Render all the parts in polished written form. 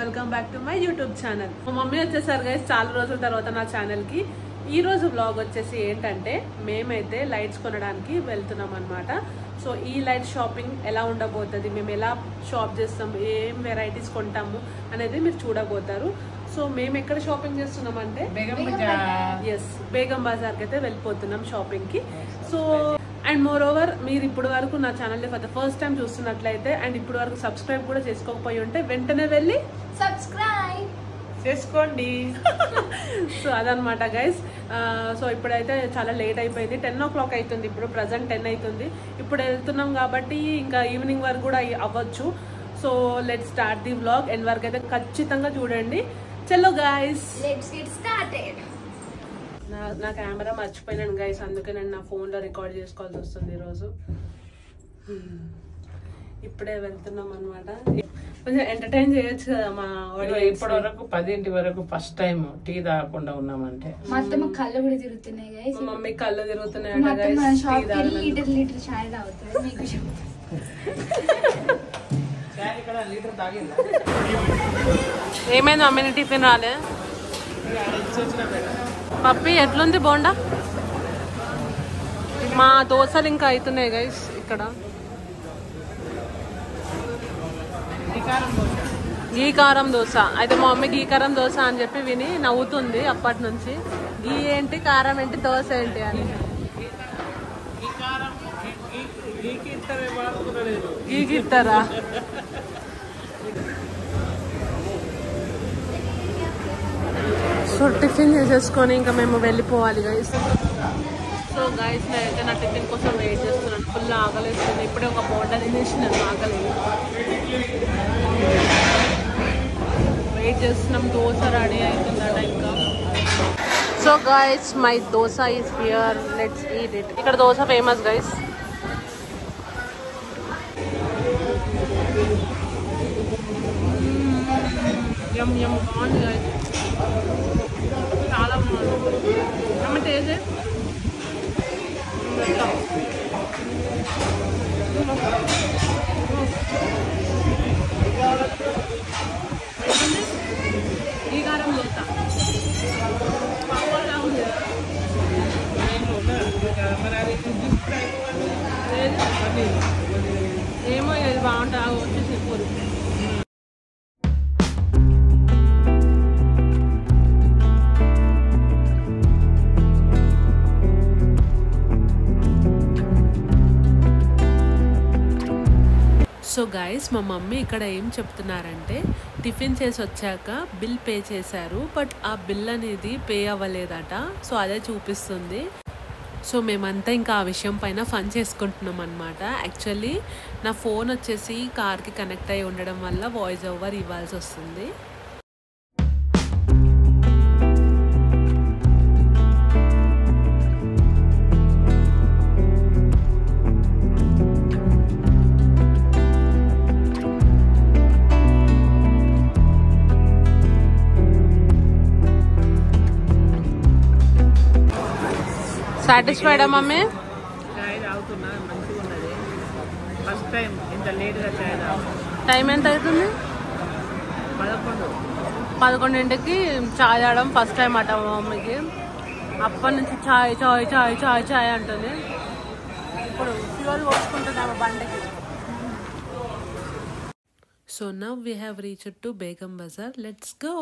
Welcome back to my YouTube channel. మా mummy వచ్చేసారు guys చాలా రోజుల తర్వాత నా ఛానల్ కి. ఈ రోజు బ్లాగ్ వచ్చేసి ఏంటంటే మేమైతే లైట్స్ కొనడానికి వెళ్తున్నాం అనమాట. సో ఈ లైట్ షాపింగ్ ఎలా ఉండబోతుంది, మేము ఎలా షాప్ చేస్తాం, ఏం వెరైటీస్ కొంటాము అనేది మీరు చూడబోతారు. సో మేము ఎక్కడ షాపింగ్ చేస్తున్నాం అంటే బేగం బజార్కి అయితే వెళ్ళిపోతున్నాం షాపింగ్ కి. సో అండ్ మోర్ ఓవర్ మీరు ఇప్పటి వరకు నా channel for the first time చూస్తున్నట్లయితే అండ్ ఇప్పటి వరకు సబ్స్క్రైబ్ కూడా చేసుకోకపోయి ఉంటే వెంటనే వెళ్ళి సబ్స్క్రైబ్ చేసుకోండి. సో అదనమాట గైస్. సో ఇప్పుడైతే చాలా లేట్ అయిపోయింది, 10 o'clock అవుతుంది. ఇప్పుడు ప్రజెంట్ 10 అవుతుంది. ఇప్పుడు వెళ్తున్నాం కాబట్టి ఇంకా ఈవినింగ్ వరకు కూడా అవ్వచ్చు. So let start the vlog. End వరకు అయితే ఖచ్చితంగా చూడండి. చలో గైస్, లెట్స్ గెట్ స్టార్టెడ్. నా కెమెరా మర్చిపోయినాను గైస్, అందుకే నేను నా ఫోన్లో రికార్డ్ చేసుకోవాల్సి వస్తుంది ఈరోజు. ఇప్పుడే వెళ్తున్నాం అనమాట. కొంచెం ఎంటర్టైన్ చేయొచ్చు కదా మా ఇప్పటి వరకు 10 వరకు ఫస్ట్ టైం టీ తాగకుండా ఉన్నామంటే మొత్తం కళ్ళు కూడా తిరుగుతున్నాయి గైస్. మా మమ్మీ కళ్ళు తిరుగుతున్నాయంట గైస్. లీటర్ చాయ్ తాగుతుంది మీకు లీటర్ తాగిందా? ఏమైంది మమ్మీని టిఫిన్ రాలే? పప్పి ఎట్లుంది బోండా? మా దోశలు ఇంకా అవుతున్నాయి గైస్ ఇక్కడ. గీ కారం దోశ అయితే మా మమ్మీ గీ కారం దోశ అని చెప్పి విని నవ్వుతుంది అప్పటి నుంచి. గీ ఏంటి, కారం ఏంటి, దోశ ఏంటి అని. గీకి ఇస్తారా? సో టిఫిన్ చేసేసుకొని ఇంకా మేము వెళ్ళిపోవాలి గైస్. సో గైస్ నేనైతే నా టిఫిన్ కోసం వెయిట్ చేస్తున్నాను. ఫుల్ ఆకలిస్తుంది. ఇప్పుడే ఒక బోండా తినేసినాను, ఆకలి వెయిట్ చేస్తున్నాం. దోశ రెడీ అవుతుందట ఇంకా. So guys my dosa is here, let's eat it. ఇక్కడ దోశ ఫేమస్ గైస్. యమ్ యమ్ బాగుంది గైస్, చాలా బాగుంది. అమ్మ టేస్ట్ ఈ కారం దోశ ఏమో ఇది బాగుంటుంది. వచ్చి చెప్పరు. సో గైస్ మా మమ్మీ ఇక్కడ ఏం చెప్తున్నారంటే టిఫిన్ చేసి వచ్చాక బిల్ పే చేశారు, బట్ ఆ బిల్ అనేది పే అవ్వలేదట. సో అదే చూపిస్తుంది. సో మేమంతా ఇంకా ఆ విషయం పైన ఫన్ చేసుకుంటున్నాం అనమాట. యాక్చువల్లీ నా ఫోన్ వచ్చేసి కార్కి కనెక్ట్ అయి ఉండడం వల్ల వాయిస్ ఓవర్ ఇవ్వాల్సి వస్తుంది. సాటిస్ఫైడా మమ్మీ? చాయ్ తాగుతున్నా, మంచిగా ఉన్నది. ఫస్ట్ టైం ఇంత లేట్గా చాయ్ తాగుతున్నా. టైం ఎంత అవుతుంది? 11కి చాయ్ తాగడం ఫస్ట్ టైం అట మా మమ్మీకి. అప్పటి నుంచి చాయ్ చాయ్ చాయ్ చాయ్ చాయ్ అంటుంది. ఇప్పుడు ఫ్యూయల్ పోసుకుంటున్నాము బండికి. So now we have reached to Begum Bazaar. Let's go.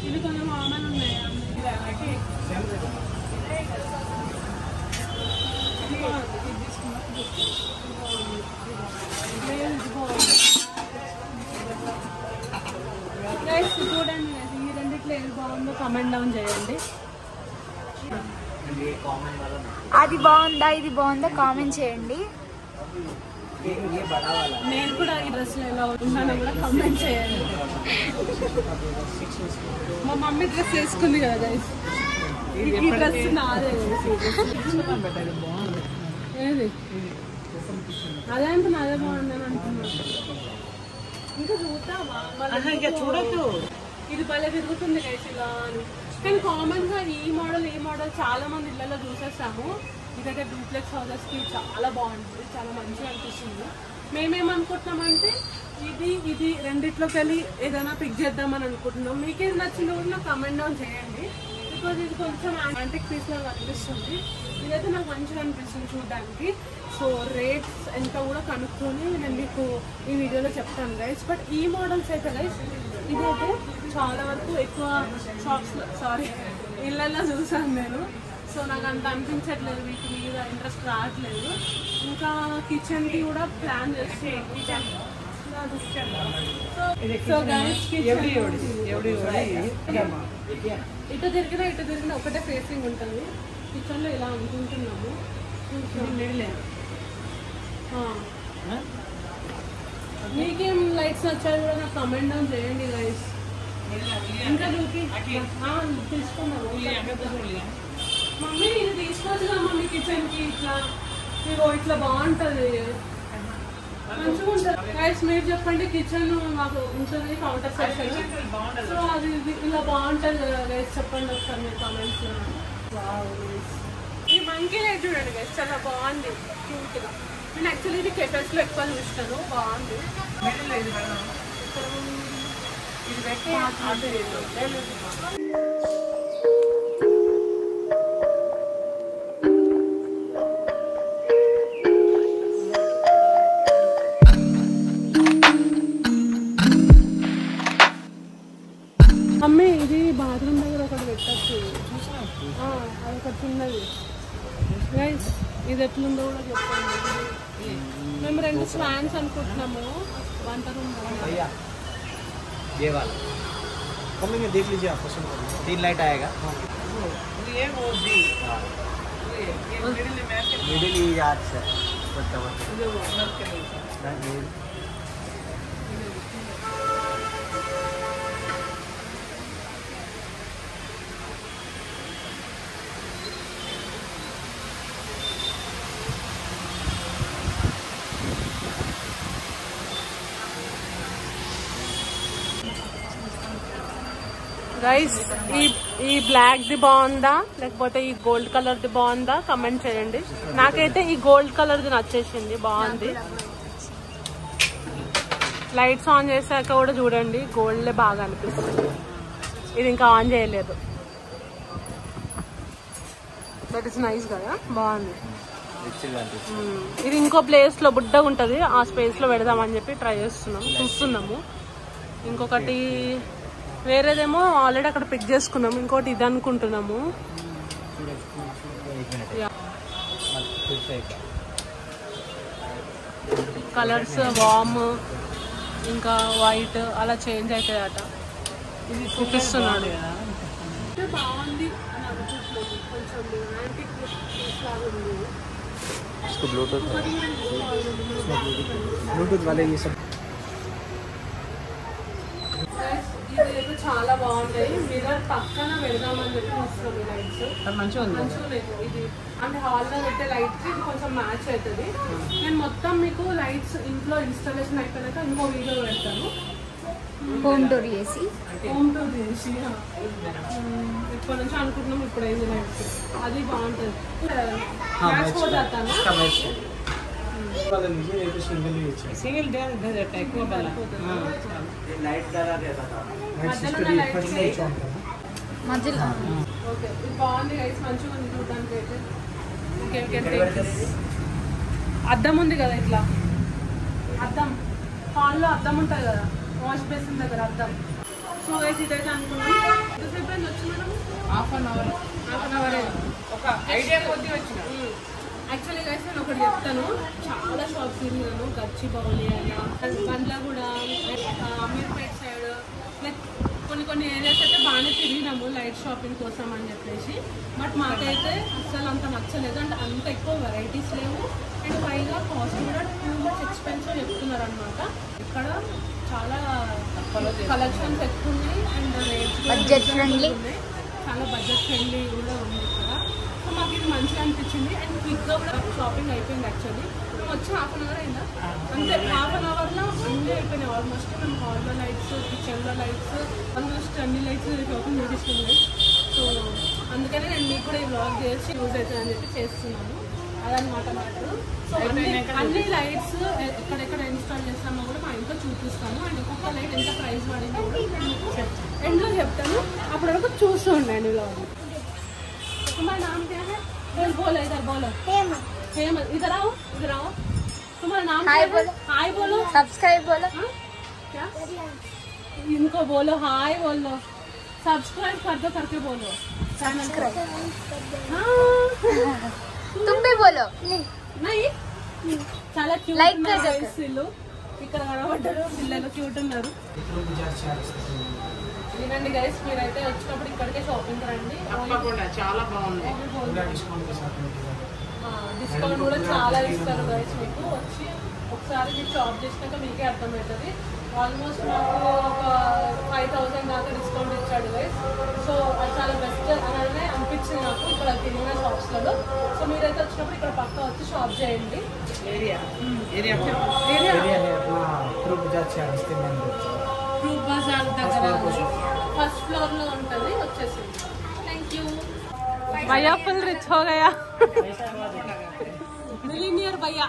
ఇది కొంచెం మామూలు ఉన్నాయి. చూడండి ఈ రెండిట్లో ఏది బాగుందో కామెంట్ డౌన్ చేయండి. అది బాగుందా ఇది బాగుందా కామెంట్ చేయండి. నేను కూడా ఈ డ్రెస్ ఎలా ఉన్నానో కూడా కామెంట్ చేయండి. మా మమ్మీ డ్రెస్ వేసుకుంది కదా గైస్, ఈ డ్రెస్ నాదే. ఏది అదే అంటున్నా, అదే బాగుందని అంటున్నా. ఇంకా చూద్దామా ఇంకా చూడొద్దు. ఇది భలే తిరుగుతుంది గైస్ ఇలా అని. కానీ కామన్ గా ఈ మోడల్ చాలా మంది ఇళ్లలో చూసేస్తాము. ఇదైతే డూప్లెక్స్ హౌసెస్ కి చాలా బాగుంటుంది, చాలా మంచిగా అనిపిస్తుంది. మేమేమనుకుంటున్నామంటే ఇది రెండిట్లోకి వెళ్ళి ఏదైనా పిక్ చేద్దామని అనుకుంటున్నాం. మీకు ఏది నచ్చిందో కూడా నాకు కమెంట్ డౌన్ చేయండి. బికాజ్ ఇది కొంచెం యాంటిక్ పీస్ లాగా అనిపిస్తుంది. ఇదైతే నాకు మంచిగా అనిపిస్తుంది చూడడానికి. సో రేట్స్ ఎంత కూడా కనుక్కొని నేను మీకు ఈ వీడియోలో చెప్తాను గైస్. బట్ ఈ మోడల్స్ అయితే గైస్ ఇదైతే చాలా వరకు ఎక్కువ ఇళ్ళల్లో చూసాను నేను. సో నాకు అంత అనిపించట్లేదు, వీటి మీద ఇంట్రెస్ట్ రావట్లేదు. ఇంకా కిచెన్కి కూడా ప్లాన్ చేస్తున్నాను. సో గైస్ ఇటు తిరిగినా ఒకటే ఫేసింగ్ ఉంటుంది. కిచెన్లో ఇలా అనుకుంటున్నాము. మీకేం లైట్స్ నచ్చాయి కూడా నాకు కమెంట్ డౌన్ చేయండి గైస్. ఇంకా తీసుకున్నాము మమ్మీ, ఇది తీసుకోవచ్చుగా మమ్మీ కిచెన్కి. ఇట్లా బాగుంటుంది, మంచిగా ఉంటుంది గైస్. మీరు చెప్పండి, కిచెన్ మాకు ఉంటుంది కౌంటర్ సెక్షన్. సో అది ఇలా బాగుంటుంది కదా గైస్, చెప్పండి ఒకసారి మీరు కామెంట్స్లో. ఈ మంకీ లైట్ చూడండి గైస్, చాలా బాగుంది, క్యూట్గా. నేను యాక్చువల్లీ ఇది కెఫెస్లో ఎక్కువ చూస్తాను, బాగుంది. మమ్మీ ఇది బాత్రూమ్ దగ్గర ఒకటి పెట్టచ్చు, అది ఒకటి చిన్నది గైస్. ఇది ఎట్లుందో కూడా చెప్పండి. మేము 2 స్వాన్స్ అనుకుంటున్నాము వంట రూమ్. ये वाला मम्मी में देख लीजिए, आप पसंद कर लीजिए. 3 लाइट आएगा. ये वो दी मिडिल ही याद से जो नल के नीचे. గైస్ ఈ బ్లాక్ ది బాగుందా లేకపోతే ఈ గోల్డ్ కలర్ ది బాగుందా కమెంట్ చేయండి. నాకైతే ఈ గోల్డ్ కలర్ ది నచ్చేసింది, బాగుంది. లైట్స్ ఆన్ చేశాక కూడా చూడండి గోల్డ్ బాగా అనిపిస్తుంది. ఇది ఇంకా ఆన్ చేయలేదు. దట్ ఇస్ నైస్ కదా, బాగుంది. ఇది ఇంకో ప్లేస్ లో బుడ్డగా ఉంటది, ఆ స్పేస్ లో పెడదామని చెప్పి ట్రై చూస్తున్నాము. ఇంకొకటి వేరేదేమో ఆల్రెడీ అక్కడ పిక్ చేసుకున్నాము, ఇంకోటి ఇది అనుకుంటున్నాము. కలర్స్ వామ్ ఇంకా వైట్ అలా చేంజ్ అవుతాయట. ఇది చూపిస్తున్నాడు. బాగుంది అని అనుకుంటున్నాము, కొంచెం యాంటిక్ లాగా ఉంది. ब्लूटूथ वाले ये सब ఇదైతే చాలా బాగుంటాయి. మిర్రర్ పక్కన పెడదామని చెప్పి చూస్తున్నాం. ఈ లైట్స్ మంచిగా లేదు, ఇది అంటే హాల్లో పెట్టే లైట్స్ ఇది కొంచెం మ్యాచ్ అవుతుంది. నేను మొత్తం మీకు లైట్స్ ఇంట్లో ఇన్స్టాలేషన్ అయిపోయాక ఇంకో వీడియో పెడతాను, హోమ్ టూర్ చేసి. ఇప్పటి నుంచి అనుకుంటున్నాం ఇప్పుడు అయింది లైట్స్, అది బాగుంటుంది. మ్యాచ్ పోతాను सिंगल ఎక్కువ लाइट लगा देता था. మధ్యలో ఓకే, ఇది బాగుంది గైస్, మంచిగా ఉంది చూడడానికి అయితే. అద్దం ఉంది కదా, ఇట్లా అద్దం హాల్లో అద్దం ఉంటుంది కదా, వాష్ బేసిన్ దగ్గర అద్దం. సో గైస్ ఇదైతే అనుకున్నాం. ఎంతసేపు అయింది వచ్చి మేడం? హాఫ్ అన్ అవర్ ఒక ఐడియా కొద్ది వచ్చిన. యాక్చువల్లీ గైస్ నేను ఒకటి చెప్తాను, చాలా షాప్స్ తిరిగినాను, గచ్చిబౌలి అయినా బండ్లగూడ, అమీర్పేట్ సైడ్, లైక్ కొన్ని ఏరియాస్ అయితే బాగానే తిరిగినాము లైట్ షాపింగ్ కోసం అని చెప్పేసి. బట్ మాకైతే అసలు అంత నచ్చలేదు, అంటే అంత ఎక్కువ వెరైటీస్ లేవు. అండ్ పైగా కాస్ట్ కూడా టూ మచ్ ఎక్స్పెన్సివ్ చెప్తున్నారు అనమాట. ఇక్కడ చాలా కలెక్షన్స్ ఎక్కువ ఉన్నాయి అండ్ రేట్స్ బడ్జెట్ ఫ్రెండ్లీ ఉన్నాయి, చాలా బడ్జెట్ ఫ్రెండ్లీ కూడా ఉంది ఇక్కడ. సో మాకు ఇది మంచిగా అనిపించింది అండ్ క్విక్గా కూడా షాపింగ్ అయిపోయింది యాక్చువల్లీ. వచ్చి హాఫ్ అన్ అవర్ అయిందా అంతే. హాఫ్ అన్ అవర్లో అన్నీ అయిపోయినాయి ఆల్మోస్ట్. మేము హాల్లో లైట్స్, కిచెన్లో లైట్స్, ఆల్మోస్ట్ అన్ని లైట్స్ ఓపెన్ చేసేసినాయి. సో అందుకని నేను మీకు కూడా ఈ బ్లాగ్ చేసి యూజ్ అవుతుందని చెప్పి చేస్తున్నాను. అదనమాట మ్యాటర్. సో అన్ని లైట్స్ ఎక్కడెక్కడ ఇన్స్టాల్ చేస్తామో కూడా మా ఇంట్లో చూపిస్తాను. అండ్ ఒక్కొక్క లైట్ ఎంత ప్రైస్ పడిందో కూడా ఎండ్లో చెప్తాను. అప్పటి వరకు చూస్తూ ఉండండి బ్లాగ్. तुम्हारा नाम क्या है? बोलो इधर बोलो। हेमंत इधर आओ तुम्हारा नाम हाय बोलो। हाय बोलो। सब्सक्राइब बोलो। क्या इनको बोलो हाय बोलो, सब्सक्राइब कर दो करके बोलो चैनल को। तुम भी बोलो। नहीं చాలా క్యూట్ లైక్ ఇల్లు. ఇక్కడ కనబడ్డారు పిల్లలు, క్యూట్ ఉన్నారు. వినండి గైస్, మీరైతే వచ్చినప్పుడు ఇక్కడికే షాపింగ్ రండి. చాలా బాగుంది. డిస్కౌంట్ కూడా చాలా ఇస్తారు గైస్. మీకు వచ్చి ఒకసారి మీరు షాప్ చేసినాక మీకే అర్థమవుతుంది. ఆల్మోస్ట్ మాకు ఒక 5000 దాకా డిస్కౌంట్ ఇచ్చాడు గైస్. సో అది చాలా బెస్ట్ అని అనిపించింది నాకు ఇక్కడ తిరిగిన షాప్స్లలో. సో మీరైతే వచ్చినప్పుడు ఇక్కడ పక్క వచ్చి షాప్ చేయండి. ఫ్రూట్ బజార్ దగ్గర ఫస్ట్ ఫ్లోర్ లో ఉంటుంది. వచ్చేసింది. Thank you. भैया फुल रिच हो गया, मिलीनियर भैया.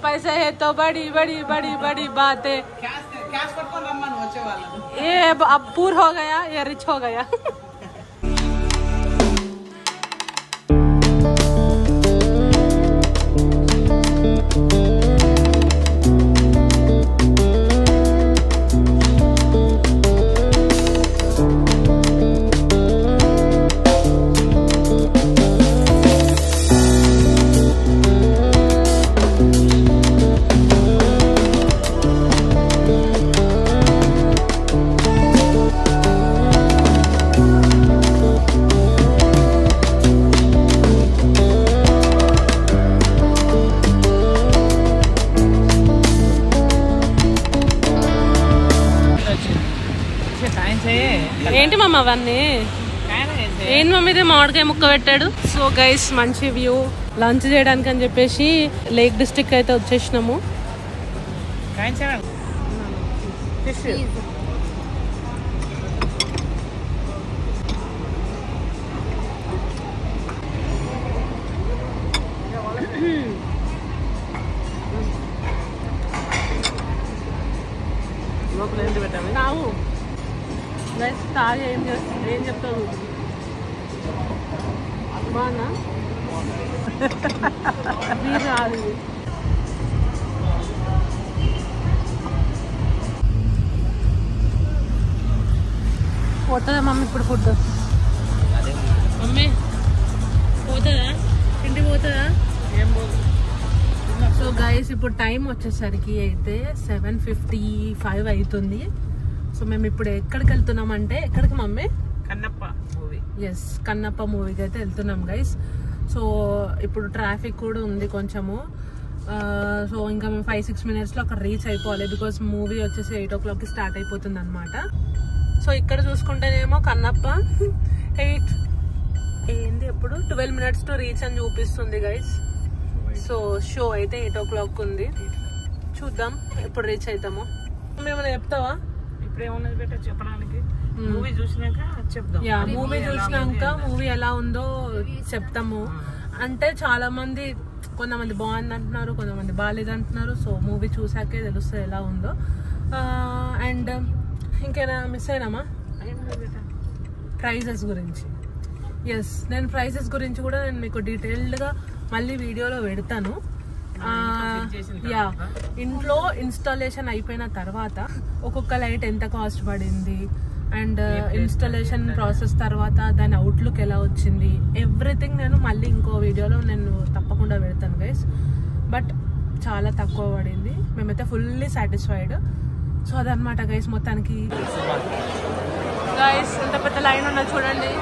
पैसा है तो बड़ी बड़ी बड़ी बड़ी बात है. ये अब पूर हो गया, ये रिच हो गया. ఏంటి మమ్మ అవన్నీ? ఏంటి మమ్మీ ఇది మామిడికాయ ముక్క పెట్టాడు. సో గైస్ మంచి వ్యూ, లంచ్ చేయడానికి అని చెప్పేసి లేక్ డిస్ట్రిక్ట్ అయితే వచ్చేసినాము. రావు గైస్, తాగి ఏం చెప్తావు? బాగున్నా రాదు. పోతుందా మమ్మీ ఇప్పుడు ఫుడ్? మమ్మీ పోతుందా? ఇంటికి పోతుందా? ఏం పోదు. సో గైస్ ఇప్పుడు టైం వచ్చేసరికి అయితే 7:55 అవుతుంది. సో మేము ఇప్పుడు ఎక్కడికి వెళ్తున్నాం అంటే, ఎక్కడికి mummy? Kannappa movie. Yes, Kannappa మూవీకి అయితే వెళ్తున్నాం గైస్. సో ఇప్పుడు ట్రాఫిక్ కూడా ఉంది కొంచెము. సో ఇంకా మేము 5-6 మినిట్స్లో అక్కడ రీచ్ అయిపోవాలి. బికాస్ మూవీ వచ్చేసి 8 o'clockకి స్టార్ట్ అయిపోతుంది అనమాట. సో ఇక్కడ చూసుకుంటేనేమో కన్నప్ప 8 ఏంది ఎప్పుడు 12 minutes టు రీచ్ అని చూపిస్తుంది గైస్. సో షో అయితే 8 o'clock ఉంది. చూద్దాం ఎప్పుడు రీచ్ అవుతామో. ఏమైనా చెప్తావా? ఇప్పుడు ఏమన్నది బెట చెప్పడానికి? మూవీ చూసినాక చెప్దాం. యా, మూవీ చూసినాక మూవీ ఎలా ఉందో చెప్తాము. అంటే చాలా మంది, కొంతమంది బాగుంది అంటున్నారు, కొంతమంది బాగాలేదు అంటున్నారు. సో మూవీ చూసాకే తెలుస్తుంది ఎలా ఉందో. అండ్ ఇంకేనా మిస్ అయినామా? ప్రైజెస్ గురించి. ఎస్, నేను ప్రైజెస్ గురించి కూడా నేను మీకు డీటెయిల్డ్గా మళ్ళీ వీడియోలో పెడతాను. యా, ఇంట్లో ఇన్స్టాలేషన్ అయిపోయిన తర్వాత ఒక్కొక్క లైట్ ఎంత కాస్ట్ పడింది, అండ్ ఇన్స్టాలేషన్ ప్రాసెస్ తర్వాత దాని అవుట్లుక్ ఎలా వచ్చింది, ఎవ్రీథింగ్ నేను మళ్ళీ ఇంకో వీడియోలో నేను తప్పకుండా పెడతాను గైస్. బట్ చాలా తక్కువ పడింది, మేమైతే ఫుల్లీ సాటిస్ఫైడ్. సో అదనమాట గైస్. మొత్తానికి గైస్ ఎంత పెద్ద లైన్ ఉన్నది చూడండి.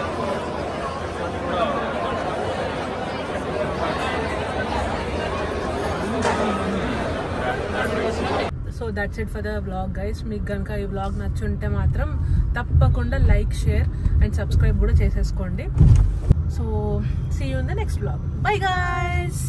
So that's it for the vlog guys. మీకు కనుక ఈ వ్లాగ్ నచ్చుంటే మాత్రం తప్పకుండా లైక్, షేర్ అండ్ సబ్స్క్రైబ్ కూడా చేసేసుకోండి. So see you in the next vlog. Bye guys.